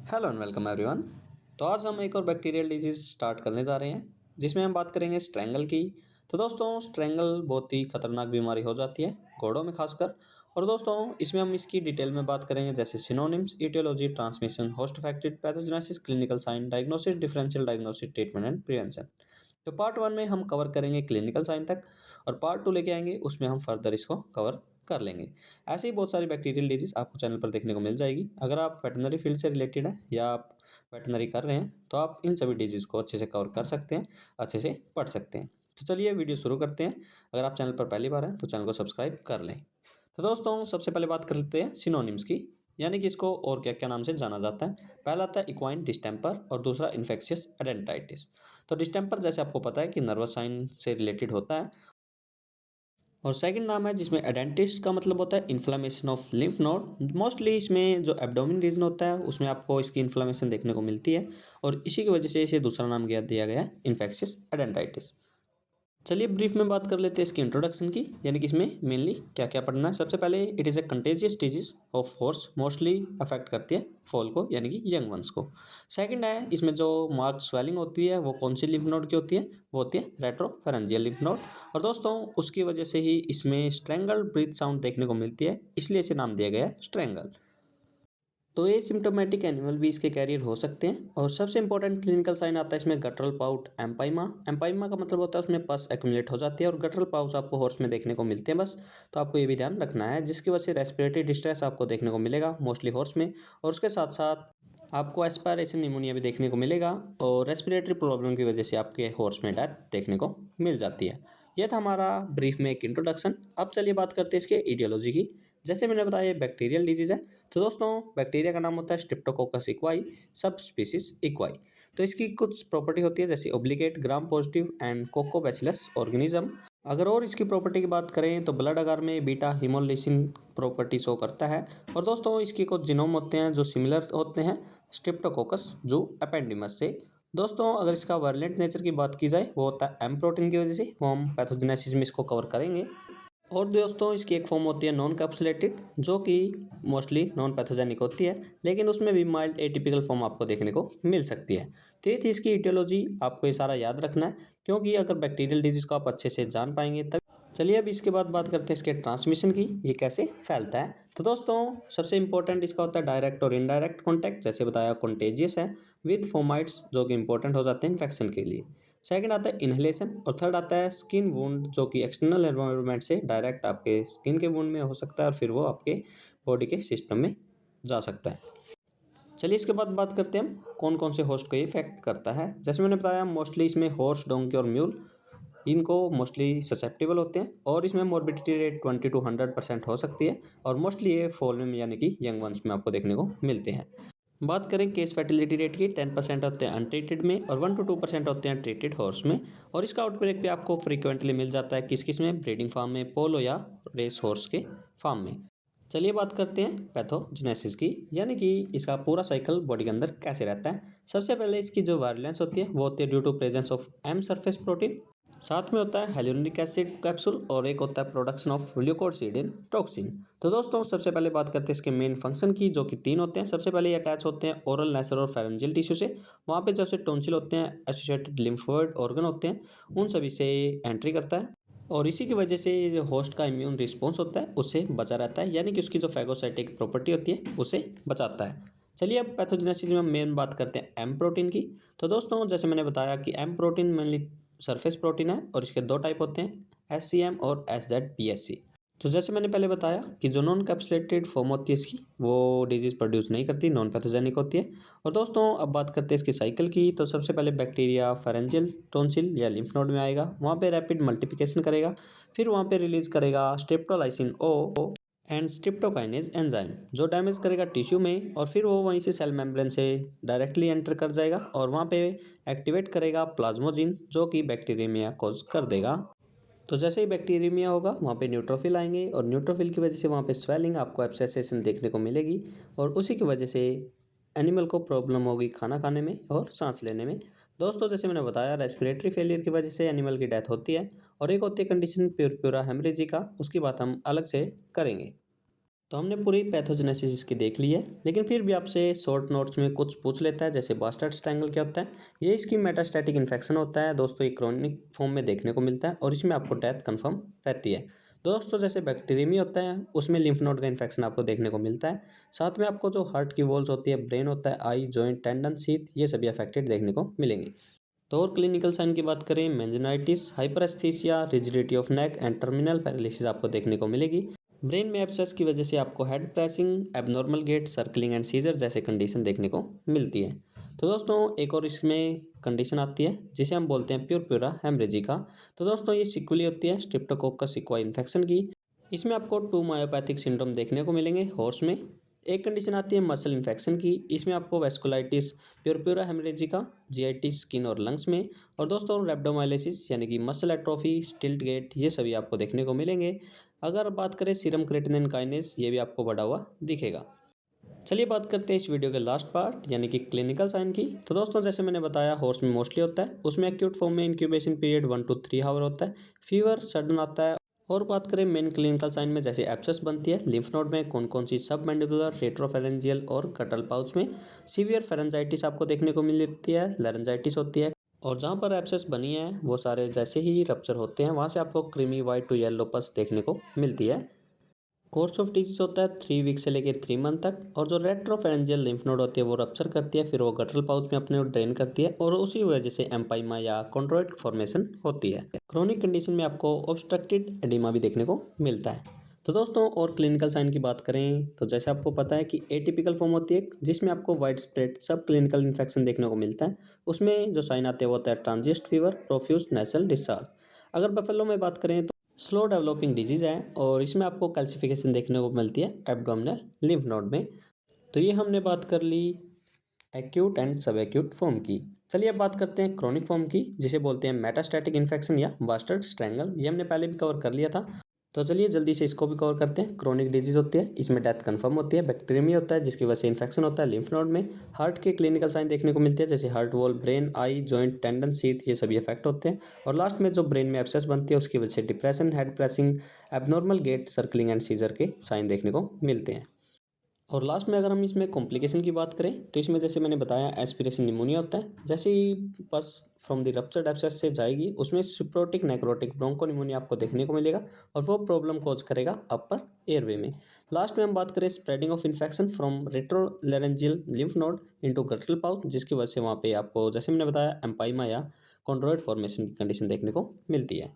Hello and welcome everyone. तो आज हम एक और बैक्टीरियल डिजीज स्टार्ट करने जा रहे हैं जिसमें हम बात करेंगे स्ट्रेंगल की। तो दोस्तों स्ट्रेंगल बहुत ही खतरनाक बीमारी हो जाती है घोड़ों में खासकर। और दोस्तों इसमें हम इसकी डिटेल में बात करेंगे जैसे synonyms, etiology, transmission, host affected, pathogenesis, clinical sign, diagnosis, differential diagnosis, treatment and prevention. तो पार्ट 1 में हम कवर करेंगे क्लिनिकल साइन तक और पार्ट 2 लेके आएंगे, उसमें हम फर्दर इसको कवर कर लेंगे। ऐसे ही बहुत सारी बैक्टीरियल डिजीज आपको चैनल पर देखने को मिल जाएगी। अगर आप वेटनरी फील्ड से रिलेटेड हैं या आप वेटनरी कर रहे हैं तो आप इन सभी डिजीज को अच्छे से कवर कर सकते हैं, अच्छे से पढ़ सकते हैं। तो चलिए वीडियो शुरू करते हैं। अगर आप चैनल पर पहली बार हैं तो चैनल को सब्सक्राइब कर लें। तो दोस्तों सबसे पहले बात कर लेते हैं सिनोनिम्स की, यानी कि इसको और क्या क्या नाम से जाना जाता है। पहला आता है इक्वाइन डिस्टेंपर और दूसरा इन्फेक्शियस एडेंटाइटिस। तो डिस्टेंपर जैसे आपको पता है कि नर्वस साइन से रिलेटेड होता है, और सेकंड नाम है जिसमें एडेंटिस का मतलब होता है inflammation of lymph node. Mostly इसमें जो एब्डोमिन रीजन होता है उसमें आपको इसकी इन्फ्लामेशन देखने को मिलती है, और इसी की वजह से इसे दूसरा नाम दिया गया है इन्फेक्शियस एडेंटाइटिस। चलिए ब्रीफ में बात कर लेते हैं इसकी इंट्रोडक्शन की, यानी कि इसमें मेनली क्या क्या पढ़ना है। सबसे पहले it is a contagious disease of horse, mostly affect करती है फॉल को यानी कि यंग वंस को। सेकंड है इसमें जो मार्क स्वेलिंग होती है वो कौन सी लिम्फ नोड की होती है, वो होती है रेट्रोफेरेंजियल लिम्फ नोड। और दोस्तों उसकी वजह से ही इसमें स्ट्रेंगल ब्रीथ साउंड देखने को मिलती है, इसलिए इसे नाम दिया गया है स्ट्रेंगल। तो ये सिम्टोमेटिक एनिमल भी इसके कैरियर हो सकते हैं। और सबसे इंपॉर्टेंट क्लिनिकल साइन आता है इसमें गटरल पाउट, एम्पाइमा। एम्पाइमा का मतलब होता है उसमें पस एक्यूमुलेट हो जाती है, और गटरल पाउच आपको हॉर्स में देखने को मिलते हैं बस। तो आपको ये भी ध्यान रखना है, जिसकी वजह से रेस्पिरेटरी डिस्ट्रेस आपको देखने को मिलेगा मोस्टली हॉर्स में, और उसके साथ साथ आपको एस्पायरेशन निमोनिया भी देखने को मिलेगा, और रेस्पिरेटरी प्रॉब्लम की वजह से आपके हॉर्स में डेथ देखने को मिल जाती है। यह था हमारा ब्रीफ में एक इंट्रोडक्शन। अब चलिए बात करते हैं इसके इडियोलॉजी की। जैसे मैंने बताया ये बैक्टीरियल डिजीज है, तो दोस्तों बैक्टीरिया का नाम होता है स्ट्रेप्टोकोकस इक्वाई, सब स्पीसीज इक्वाई। तो इसकी कुछ प्रॉपर्टी होती है जैसे obligate, gram positive and coccobacillus organism. अगर और इसकी प्रॉपर्टी की बात करें तो ब्लड अगर में बीटा हिमोलिसिन प्रॉपर्टी शो करता है। और दोस्तों इसके कुछ जीनोम होते हैं जो सिमिलर होते हैं स्ट्रेप्टोकोकस जो एपेंडिमस से। दोस्तों अगर इसका वायलेंट नेचर की बात की जाए वो होता है एम प्रोटीन की वजह से, वो हम पैथोजेनेसिस में इसको कवर करेंगे। और दोस्तों इसकी एक फॉर्म होती है नॉन कैप्सुलेटेड, जो कि मोस्टली नॉन पैथोजेनिक होती है, लेकिन उसमें भी माइल्ड एटिपिकल फॉर्म आपको देखने को मिल सकती है। तो ये थी इसकी इटियोलॉजी, आपको ये सारा याद रखना है, क्योंकि अगर बैक्टीरियल डिजीज को आप अच्छे से जान पाएंगे तब। चलिए अब इसके बाद बात करते हैं इसके ट्रांसमिशन की, ये कैसे फैलता है। तो दोस्तों सबसे इंपॉर्टेंट इसका होता है डायरेक्ट और इनडायरेक्ट कॉन्टैक्ट, जैसे बताया कॉन्टेजियस है विद फोमाइट्स जो कि इंपॉर्टेंट हो जाते हैं इन्फेक्शन के लिए। सेकंड आता है इनहेलेशन, और थर्ड आता है स्किन वुंड, जो कि एक्सटर्नल एनवायरनमेंट से डायरेक्ट आपके स्किन के वुंड में हो सकता है और फिर वो आपके बॉडी के सिस्टम में जा सकता है। चलिए इसके बाद बात करते हैं हम कौन कौन से होस्ट को ये इफेक्ट करता है। जैसे मैंने बताया मोस्टली इसमें हॉर्स, डोंकी और म्यूल इनको मोस्टली ससेप्टेबल होते हैं, और इसमें मोर्बिडिटी रेट 20 to 100% हो सकती है, और मोस्टली ये फॉल में यानी कि यंग वंस में आपको देखने को मिलते हैं। बात करें केस फर्टिलिटी रेट की, 10% होते हैं अनट्रीटेड में और 1 to 2% होते हैं ट्रीटेड हॉर्स में। और इसका आउटब्रेक भी आपको फ्रीक्वेंटली मिल जाता है किस किस में, ब्रीडिंग फार्म में, पोलो या रेस हॉर्स के फार्म में। चलिए बात करते हैं पैथोजेनेसिस की, यानी कि इसका पूरा साइकिल बॉडी के अंदर कैसे रहता है। सबसे पहले इसकी जो वायलेंस होती है वो होती है due to presence of M surface protein, साथ में होता है हेलोनिक एसिड कैप्सूल, और एक होता है प्रोडक्शन ऑफ ल्यूकोट्रीडिन टॉक्सिन। तो दोस्तों सबसे पहले बात करते हैं इसके मेन फंक्शन की, जो कि 3 होते हैं। सबसे पहले ये अटैच होते हैं ओरल, नेसल और फेरेंजियल टिश्यू से। वहाँ पे जैसे टोंसिल होते हैं, एसोसिएटेड लिम्फोइड ऑर्गन होते हैं, उन सभी से एंट्री करता है, और इसी की वजह से जो होस्ट का इम्यून रिस्पॉन्स होता है उससे बचा रहता है, यानी कि उसकी जो फैगोसाइटिक प्रॉपर्टी होती है उसे बचाता है। चलिए अब पैथोजेनेसिस में मेन बात करते हैं एम प्रोटीन की। तो दोस्तों जैसे मैंने बताया कि M protein mainly surface protein है, और इसके 2 टाइप होते हैं, एस और SZPSC। तो जैसे मैंने पहले बताया कि जो नॉन कैप्सुलेटेड फॉर्म होती है इसकी वो डिजीज प्रोड्यूस नहीं करती, नॉन पैथोजेनिक होती है। और दोस्तों अब बात करते हैं इसकी साइकिल की। तो सबसे पहले बैक्टीरिया फेरेंजियल टोंसिल या लिम्फ नोड में आएगा, वहाँ पे रैपिड मल्टीप्लिकेशन करेगा, फिर वहाँ पे रिलीज करेगा streptolysin O and streptokinase enzyme, जो डैमेज करेगा टिश्यू में, और फिर वो वहीं से सेल मेम्ब्रेन से डायरेक्टली एंटर कर जाएगा, और वहाँ पे एक्टिवेट करेगा प्लाज्मोजिन, जो कि बैक्टीरियमिया कॉज कर देगा। तो जैसे ही बैक्टीरियमिया होगा वहाँ पे न्यूट्रोफिल आएंगे, और न्यूट्रोफिल की वजह से वहाँ पे स्वेलिंग, आपको एब्सेसेशन देखने को मिलेगी, और उसी की वजह से एनिमल को प्रॉब्लम होगी खाना खाने में और सांस लेने में। दोस्तों जैसे मैंने बताया रेस्पिरेटरी फेलियर की वजह से एनिमल की डेथ होती है, और एक होती है कंडीशन प्यूरा हेमरेजी का, उसकी बात हम अलग से करेंगे। तो हमने पूरी पैथोजेनेसिस इसकी देख ली है, लेकिन फिर भी आपसे शॉर्ट नोट्स में कुछ पूछ लेता है, जैसे बास्टर्ड ट्रायंगल क्या होता है। ये इसकी मेटास्टैटिक इन्फेक्शन होता है दोस्तों, ये क्रोनिक फॉर्म में देखने को मिलता है और इसमें आपको डेथ कंफर्म रहती है। दोस्तों जैसे बैक्टीरियमी होता है उसमें लिम्फ नोड का इन्फेक्शन आपको देखने को मिलता है। साथ में आपको जो हार्ट की वॉल्स होती है, ब्रेन होता है, आई जॉइंट टेंडन शीथ, ये सभी अफेक्टेड देखने को मिलेंगे। तो और क्लिनिकल साइन की बात करें, meningitis, hyperaesthesia, rigidity of neck and terminal paralysis आपको देखने को मिलेगी। ब्रेन में एब्सेस की वजह से आपको head pressing, abnormal gait, circling and seizure जैसे कंडीशन देखने को मिलती है। तो दोस्तों एक और इसमें कंडीशन आती है जिसे हम बोलते हैं प्यूरपुरा हेमरेजिका। तो दोस्तों ये सिक्वली होती है स्ट्रेप्टोकोकस सिक्वा इन्फेक्शन की। इसमें आपको 2 मायोपैथिक सिंड्रोम देखने को मिलेंगे हॉर्स में। एक कंडीशन आती है मसल इन्फेक्शन की, इसमें आपको वेस्कुलाइटिस, प्यूरपुरा हेमरेजिका, जीआईटी स्किन और लंग्स में। और दोस्तों रेब्डोमाइलिसिस यानी कि मसल एट्रोफी, स्टिल्ट गेट, ये सभी आपको देखने को मिलेंगे। अगर बात करें सीरम क्रेटिनिन काइनेस, ये भी आपको बढ़ा हुआ दिखेगा। चलिए बात करते हैं इस वीडियो के लास्ट पार्ट यानी कि क्लिनिकल साइन की। तो दोस्तों जैसे मैंने बताया हॉर्स में मोस्टली होता है, उसमें एक्यूट फॉर्म में इंक्यूबेशन पीरियड 1 to 3 आवर होता है, फीवर सडन आता है। और बात करें मेन क्लिनिकल साइन में, जैसे एब्सेस बनती है लिम्फ नोड में, कौन कौन सी सब मैंडिबुलर, रेट्रोफेरेंजियल और गटल पाउच में। सीवियर फेरेंजाइटिस आपको देखने को मिलती है, लेरेंजाइटिस होती है। और जहाँ पर एब्सेस बनी है वो सारे जैसे ही रप्चर होते हैं वहाँ से आपको क्रीमी वाइट टू येलो पस देखने को मिलती है। कोर्स ऑफ डिजीज होता है 3 वीक से लेकर 3 मंथ तक। और जो रेट्रोफेरेंजियल लिम्फ नोड होती है वो रप्चर करती है, फिर वो गटरल पाउच में अपने ड्रेन करती है और उसी वजह से एम्पाइमा या कॉन्ड्रोइड फॉर्मेशन होती है। क्रोनिक कंडीशन में आपको ऑब्स्ट्रक्टेड एडिमा भी देखने को मिलता है। तो दोस्तों और क्लिनिकल साइन की बात करें तो जैसे आपको पता है कि एटिपिकल फॉर्म होती है जिसमें आपको वाइड स्प्रेड सब क्लिनिकल इन्फेक्शन देखने को मिलता है। उसमें जो साइन आते हैं वो होता है ट्रांजिस्ट फीवर, प्रोफ्यूज नेसल डिस्चार्ज। अगर बफेलो में बात करें तो स्लो डेवलपिंग डिजीज़ है और इसमें आपको कैल्सिफिकेशन देखने को मिलती है एब्डोमिनल लिम्फ नोड में। तो ये हमने बात कर ली एक्यूट एंड सब एक्यूट फॉर्म की। चलिए अब बात करते हैं क्रोनिक फॉर्म की, जिसे बोलते हैं मेटास्टैटिक इन्फेक्शन या बास्टर्ड स्ट्रैंगल। ये हमने पहले भी कवर कर लिया था, तो चलिए जल्दी से इसको भी कवर करते हैं। क्रोनिक डिजीज होती है, इसमें डेथ कंफर्म होती है, बैक्टीरियमी होता है जिसकी वजह से इन्फेक्शन होता है लिम्फ नोड में। हार्ट के क्लिनिकल साइन देखने को मिलते हैं जैसे heart wall, brain, I joined tendon sheath, ये सभी इफेक्ट होते हैं। और लास्ट में जो ब्रेन में एब्सेस बनती है उसकी वजह से depression, head pressing, abnormal gait, circling and seizure के साइन देखने को मिलते हैं। और लास्ट में अगर हम इसमें कॉम्प्लिकेशन की बात करें तो इसमें जैसे मैंने बताया एस्पिरेशन निमोनिया होता है। जैसे ही बस फ्रॉम द रप्चर्ड एब्सेस से जाएगी उसमें सिप्रोटिक नेक्रोटिक ब्रोंको निमोनिया आपको देखने को मिलेगा और वो प्रॉब्लम कॉज करेगा अपर एयरवे में। लास्ट में हम बात करें spreading of infection from retrolaryngeal lymph node into guttural pouch, जिसकी वजह से वहाँ पे आपको जैसे मैंने बताया एम्पाइमा या कॉन्ड्रोइड फॉर्मेशन की कंडीशन देखने को मिलती है।